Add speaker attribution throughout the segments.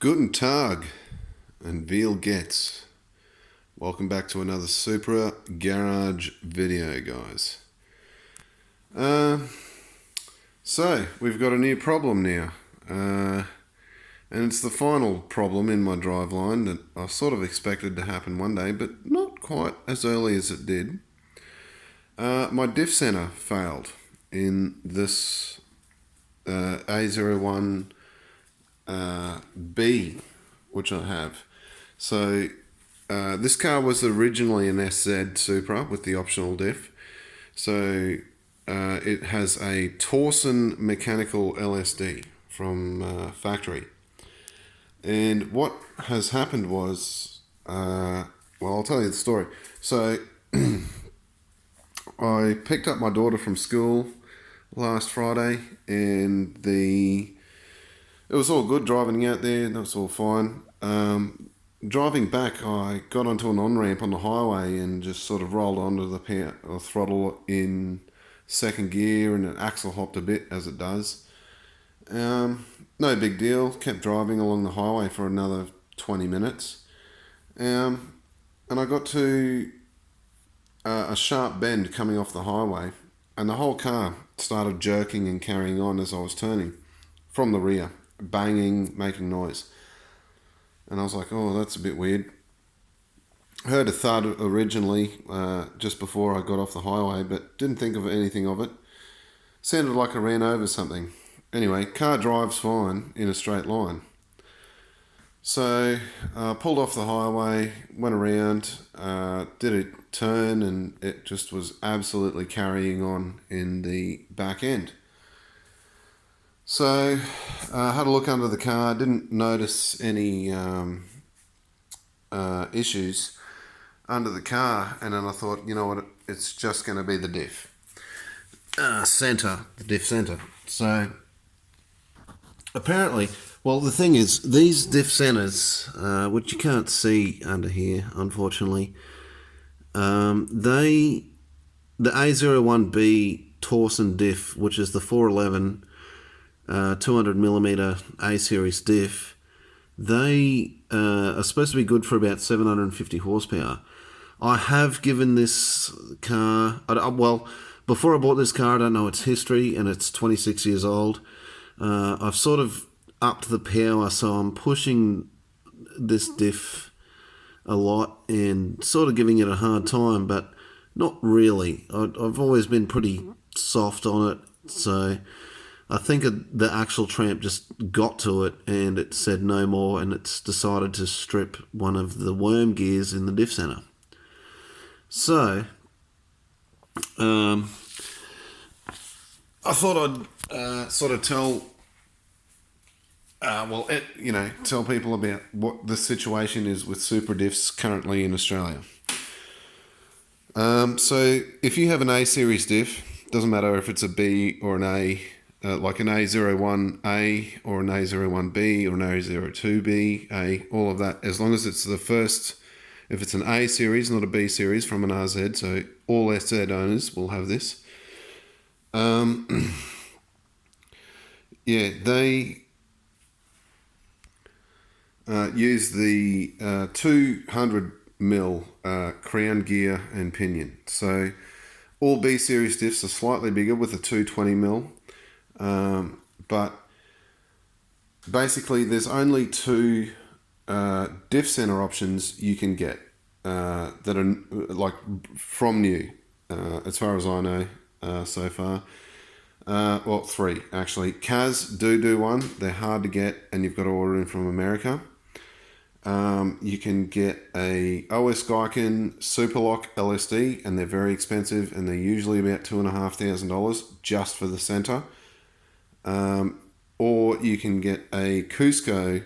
Speaker 1: Guten Tag and Veal Gets. Welcome back to another Supra Garage video, guys. So, we've got a new problem now. And it's the final problem in my driveline that I sort of expected to happen one day, but not quite as early as it did. My diff center failed in this A01 B, which I have. So this car was originally an SZ Supra with the optional diff. So it has a Torsen mechanical LSD from factory. And what has happened was, well, I'll tell you the story. So I picked up my daughter from school last Friday, and it was all good driving out there. That was all fine. Driving back, I got onto an on-ramp on the highway and just sort of rolled onto the throttle in second gear, and it axle hopped a bit as it does. No big deal. Kept driving along the highway for another 20 minutes. And I got to a sharp bend coming off the highway, and the whole car started jerking and carrying on as I was turning from the rear, banging, making noise. And I was like, oh, that's a bit weird. Heard a thud originally just before I got off the highway, but didn't think of anything of it. Sounded like I ran over something. Anyway, car drives fine in a straight line. So pulled off the highway, went around, did a turn, and it just was absolutely carrying on in the back end. So had a look under the car, didn't notice any issues under the car, and then I thought, you know what, it's just going to be the diff center, the diff center. So apparently, well, the thing is, these diff centers, which you can't see under here, unfortunately, the A01B Torsen diff, which is the 411 200mm A-series diff, they are supposed to be good for about 750 horsepower. I have given this car, well, before I bought this car, I don't know its history, and it's 26 years old. I've sort of upped the power, so I'm pushing this diff a lot and sort of giving it a hard time, but not really. I've always been pretty soft on it, so I think the actual tramp just got to it and it said no more, and it's decided to strip one of the worm gears in the diff center. So I thought I'd sort of tell tell people about what the situation is with super diffs currently in Australia. So if you have an A-series diff, doesn't matter if it's a B or an A, like an A01A or an A01B or an A02B, A, all of that, as long as it's the first, if it's an A series, not a B series from an RZ, so all SZ owners will have this. Yeah, they use the 200mm crown gear and pinion. So all B series diffs are slightly bigger with a 220mm. But basically there's only two diff center options you can get that are like from new, as far as I know so far. Well, three actually. Kaz do one. They're hard to get, and you've got to order them from America. You can get a OS Geiken Superlock LSD, and they're very expensive, and they're usually about $2,500 just for the center. Or you can get a Cusco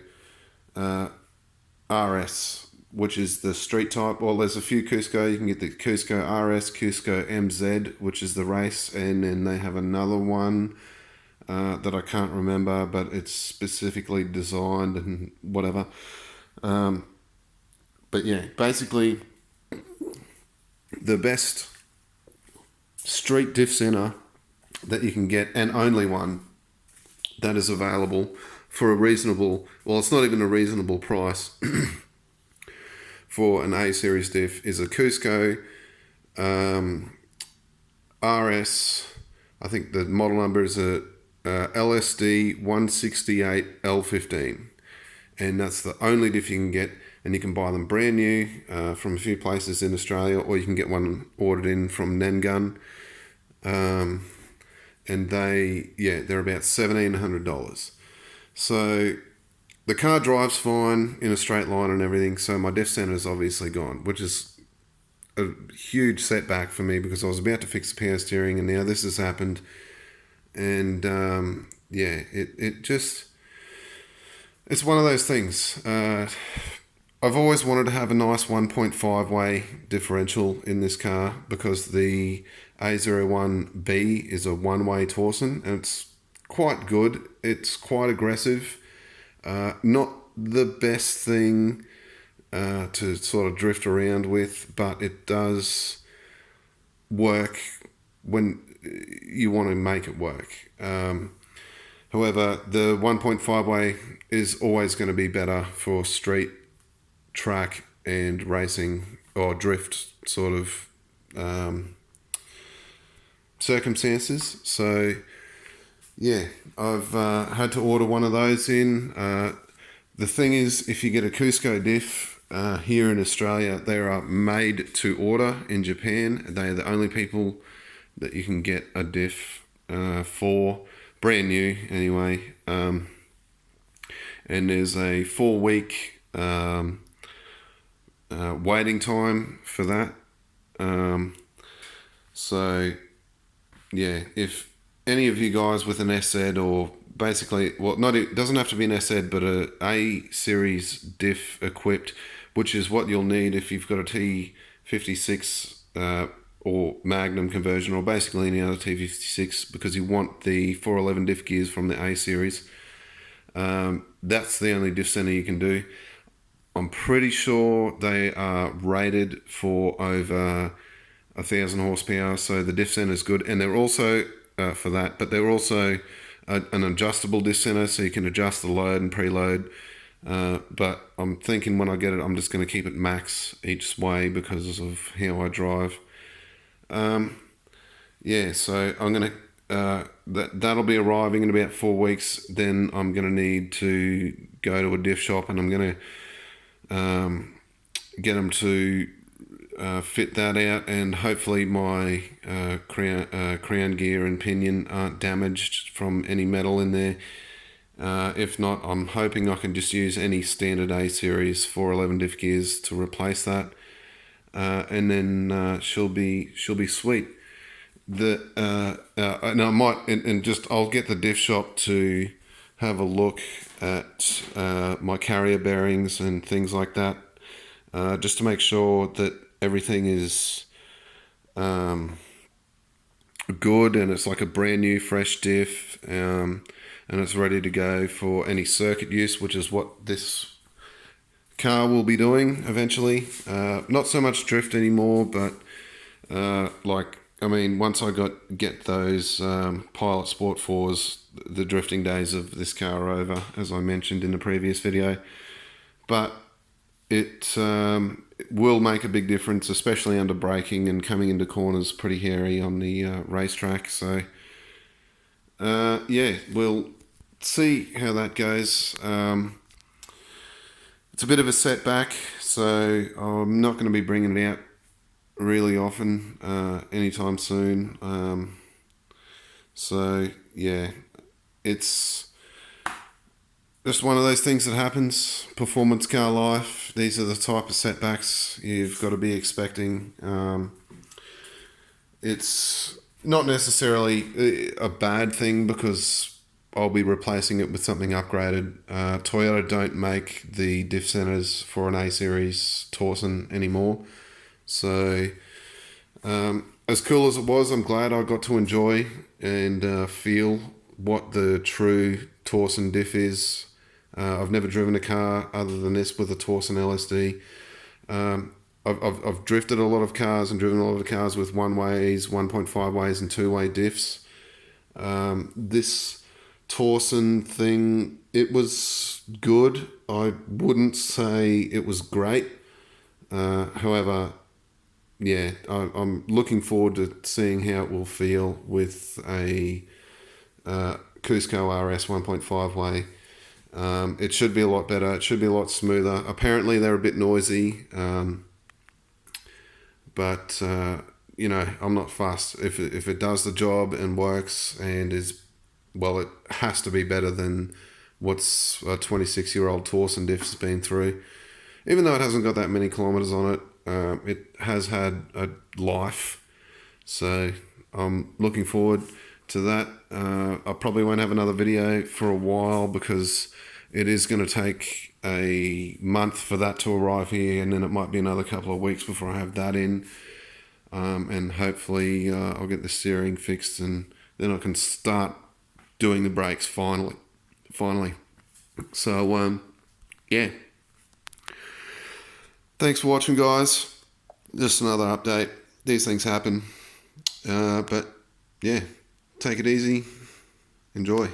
Speaker 1: RS, which is the street type. Well, there's a few Cusco. You can get the Cusco RS, Cusco MZ, which is the race, and then they have another one that I can't remember, but it's specifically designed and whatever. But yeah, basically the best street diff center that you can get, and only one that is available for a reasonable, well, it's not even a reasonable price for an A series diff, is a Cusco RS. I think the model number is a LSD 168 L15, and that's the only diff you can get. And you can buy them brand new from a few places in Australia, or you can get one ordered in from Nangun. And they're about $1,700. So the car drives fine in a straight line and everything. So my diff center is obviously gone, which is a huge setback for me because I was about to fix the power steering, and now this has happened. And it's one of those things. I've always wanted to have a nice 1.5 way differential in this car because the A01B is a one-way Torsen, and it's quite good. It's quite aggressive. Not the best thing to sort of drift around with, but it does work when you want to make it work. However, the 1.5 way is always going to be better for street, track and racing or drift sort of circumstances. So yeah, I've had to order one of those in. The thing is, if you get a Cusco diff here in Australia, they are made to order in Japan. They are the only people that you can get a diff for, brand new anyway. And there's a 4-week waiting time for that. So yeah, if any of you guys with an SZ, or basically, well, not, it doesn't have to be an SZ, but a series diff equipped, which is what you'll need if you've got a T56 or Magnum conversion, or basically any other T56, because you want the 411 diff gears from the A series. That's the only diff center you can do. I'm pretty sure they are rated for over 1,000 horsepower, so the diff center is good, and they're also for that, but they're also an adjustable diff center, so you can adjust the load and preload. But I'm thinking when I get it, I'm just going to keep it max each way because of how I drive. So I'm going to that'll be arriving in about 4 weeks. Then I'm going to need to go to a diff shop, and I'm going to get them to fit that out, and hopefully my crown gear and pinion aren't damaged from any metal in there. If not, I'm hoping I can just use any standard A series 411 diff gears to replace that, and then she'll be sweet. And I might I'll get the diff shop to have a look at my carrier bearings and things like that, just to make sure that everything is good and it's like a brand new fresh diff, and it's ready to go for any circuit use, which is what this car will be doing eventually. Not so much drift anymore, but once I get those Pilot Sport 4s, the drifting days of this car are over, as I mentioned in the previous video. But it will make a big difference, especially under braking and coming into corners pretty hairy on the racetrack. So we'll see how that goes. It's a bit of a setback, so I'm not going to be bringing it out really often anytime soon. It's just one of those things that happens. Performance car life. These are the type of setbacks you've got to be expecting. It's not necessarily a bad thing because I'll be replacing it with something upgraded. Toyota don't make the diff centers for an A series Torsen anymore. So as cool as it was, I'm glad I got to enjoy and feel what the true Torsen diff is. I've never driven a car other than this with a Torsen LSD. I've drifted a lot of cars and driven a lot of cars with 1 ways, 1.5 ways and 2-way diffs. This Torsen thing, it was good. I wouldn't say it was great. However, yeah, I'm looking forward to seeing how it will feel with a Cusco RS 1.5 way. It should be a lot better. It should be a lot smoother. Apparently, they're a bit noisy, but I'm not fussed. If it does the job and works and is, well, it has to be better than what's a 26-year-old Torsen diff's been through. Even though it hasn't got that many kilometers on it, it has had a life. So I'm looking forward to that. I probably won't have another video for a while because it is going to take a month for that to arrive here, and then it might be another couple of weeks before I have that in. And hopefully I'll get the steering fixed, and then I can start doing the brakes finally. So yeah. Thanks for watching, guys. Just another update. These things happen. But yeah, take it easy. Enjoy.